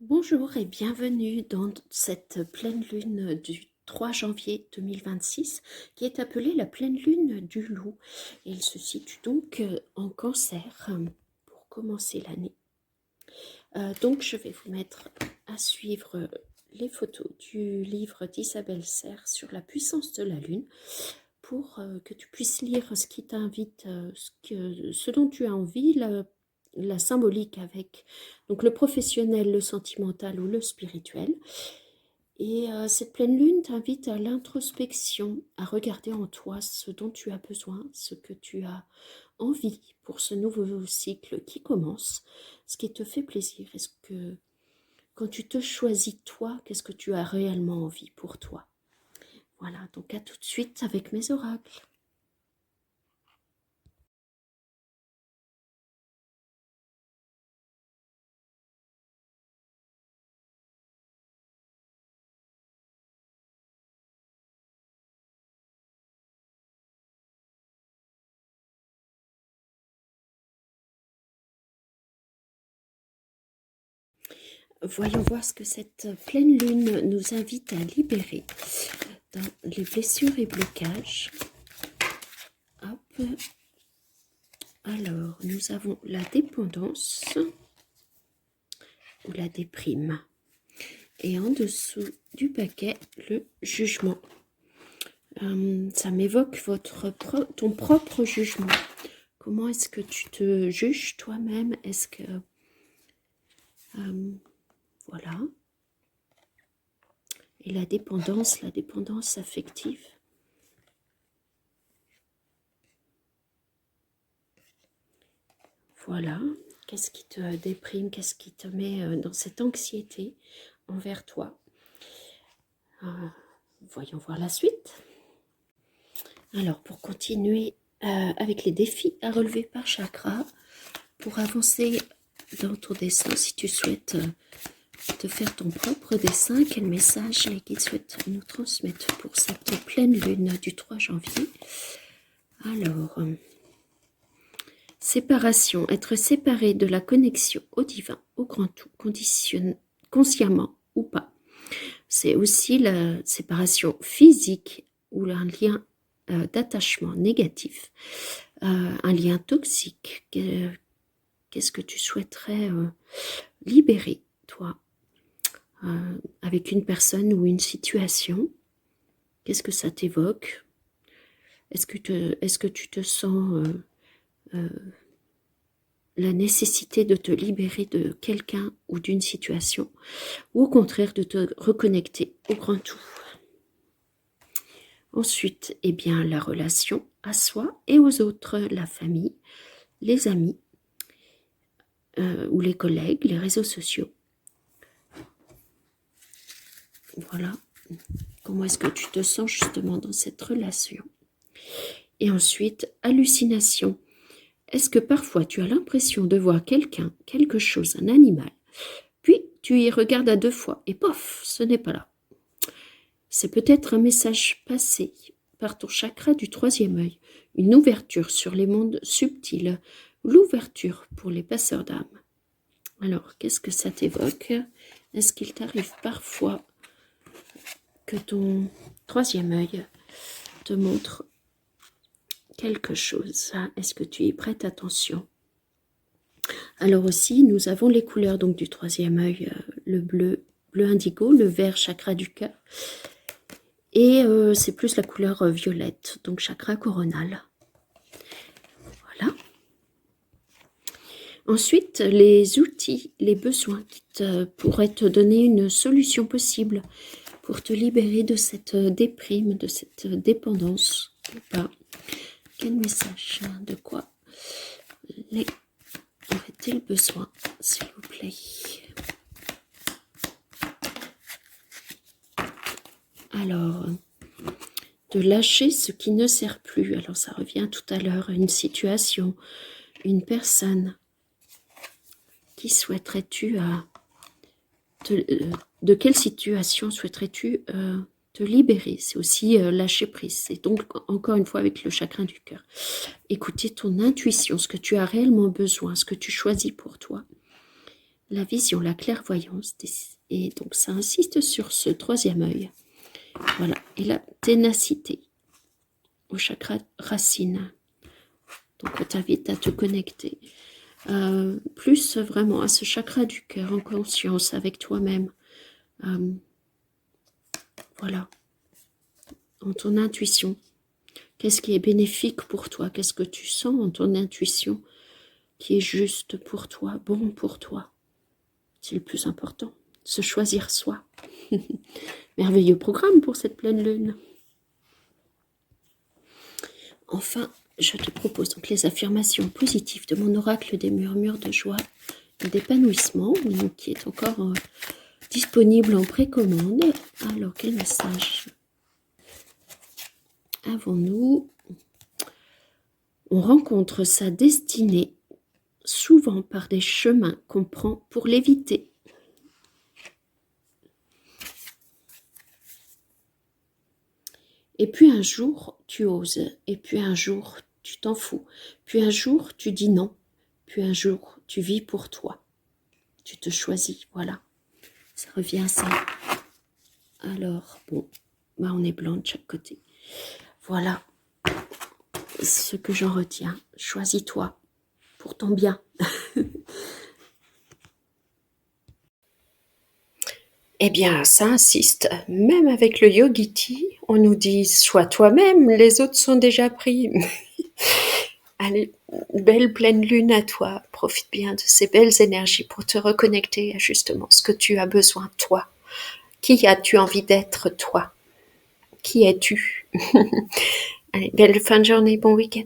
Bonjour et bienvenue dans cette pleine lune du 3 janvier 2026 qui est appelée la pleine lune du loup. Et elle se situe donc en Cancer pour commencer l'année. Donc je vais vous mettre à suivre les photos du livre d'Isabelle Serres sur la puissance de la lune pour que tu puisses lire ce qui t'invite, ce dont tu as envie, la symbolique avec donc le professionnel, le sentimental ou le spirituel. Et cette pleine lune t'invite à l'introspection, à regarder en toi ce dont tu as besoin, ce que tu as envie pour ce nouveau cycle qui commence, ce qui te fait plaisir. Est-ce que quand tu te choisis toi, qu'est-ce que tu as réellement envie pour toi? Voilà, donc à tout de suite avec mes oracles. Voyons voir ce que cette pleine lune nous invite à libérer dans les blessures et blocages. Hop. Alors, nous avons la dépendance ou la déprime. Et en dessous du paquet, le jugement. Ça m'évoque ton propre jugement. Comment est-ce que tu te juges toi-même? Est-ce que... voilà. Et la dépendance affective. Voilà. Qu'est-ce qui te déprime? Qu'est-ce qui te met dans cette anxiété envers toi? Voyons voir la suite. Alors, pour continuer avec les défis à relever par chakra, pour avancer dans ton dessin, si tu souhaites te faire ton propre dessin, quel message les guides souhaitent nous transmettre pour cette pleine lune du 3 janvier? Alors, séparation, être séparé de la connexion au divin, au grand tout, consciemment ou pas. C'est aussi la séparation physique ou un lien d'attachement négatif, un lien toxique. Qu'est-ce que tu souhaiterais libérer, toi, avec une personne ou une situation? Qu'est-ce que ça t'évoque? Est-ce que tu te sens la nécessité de te libérer de quelqu'un ou d'une situation, ou au contraire de te reconnecter au grand tout? Ensuite, eh bien, la relation à soi et aux autres, la famille, les amis ou les collègues, les réseaux sociaux. Voilà. Comment est-ce que tu te sens justement dans cette relation? Et ensuite, hallucination. Est-ce que parfois tu as l'impression de voir quelqu'un, quelque chose, un animal, puis tu y regardes à 2 fois et pof, ce n'est pas là? C'est peut-être un message passé par ton chakra du 3e œil, une ouverture sur les mondes subtils, l'ouverture pour les passeurs d'âme. Alors, qu'est-ce que ça t'évoque? Est-ce qu'il t'arrive parfois que ton 3e œil te montre quelque chose? Est-ce que tu y prêtes attention? Alors aussi, nous avons les couleurs donc du 3e œil, le bleu indigo, le vert chakra du cœur, et c'est plus la couleur violette, donc chakra coronal. Voilà. Ensuite, les outils, les besoins qui pourraient te donner une solution possible pour te libérer de cette déprime, de cette dépendance ou pas. Quel message? De quoi aurait-il besoin, s'il vous plaît? Alors, de lâcher ce qui ne sert plus. Alors, ça revient tout à l'heure, une situation, une personne. Qui souhaiterais-tu de quelle situation souhaiterais-tu te libérer? C'est aussi lâcher prise. C'est donc encore une fois avec le chakra du cœur. Écouter ton intuition, ce que tu as réellement besoin, ce que tu choisis pour toi. la vision, la clairvoyance, et donc ça insiste sur ce troisième œil. Voilà, et la ténacité au chakra racine. Donc on t'invite à te connecter plus vraiment à ce chakra du cœur, en conscience avec toi-même. Voilà, en ton intuition. Qu'est-ce qui est bénéfique pour toi? Qu'est-ce que tu sens en ton intuition qui est juste pour toi, bon pour toi? C'est le plus important, se choisir soi. Merveilleux programme pour cette pleine lune. Enfin, je te propose donc les affirmations positives de mon oracle des murmures de joie et d'épanouissement, qui est encore disponible en précommande. Alors, quel message avons-nous? On rencontre sa destinée souvent par des chemins qu'on prend pour l'éviter. Et puis un jour, tu oses, et puis un jour, tu t'en fous, puis un jour, tu dis non, puis un jour, tu vis pour toi. Tu te choisis, voilà. Ça revient à ça. Alors, bon, bah on est blanc de chaque côté. Voilà ce que j'en retiens. Choisis-toi pour ton bien. Eh bien, ça insiste. Même avec le Yogiti, on nous dit « sois toi-même, les autres sont déjà pris ». Allez, belle pleine lune à toi. Profite bien de ces belles énergies pour te reconnecter à justement ce que tu as besoin, toi. Qui as-tu envie d'être, toi? Qui es-tu? Allez, belle fin de journée, bon week-end.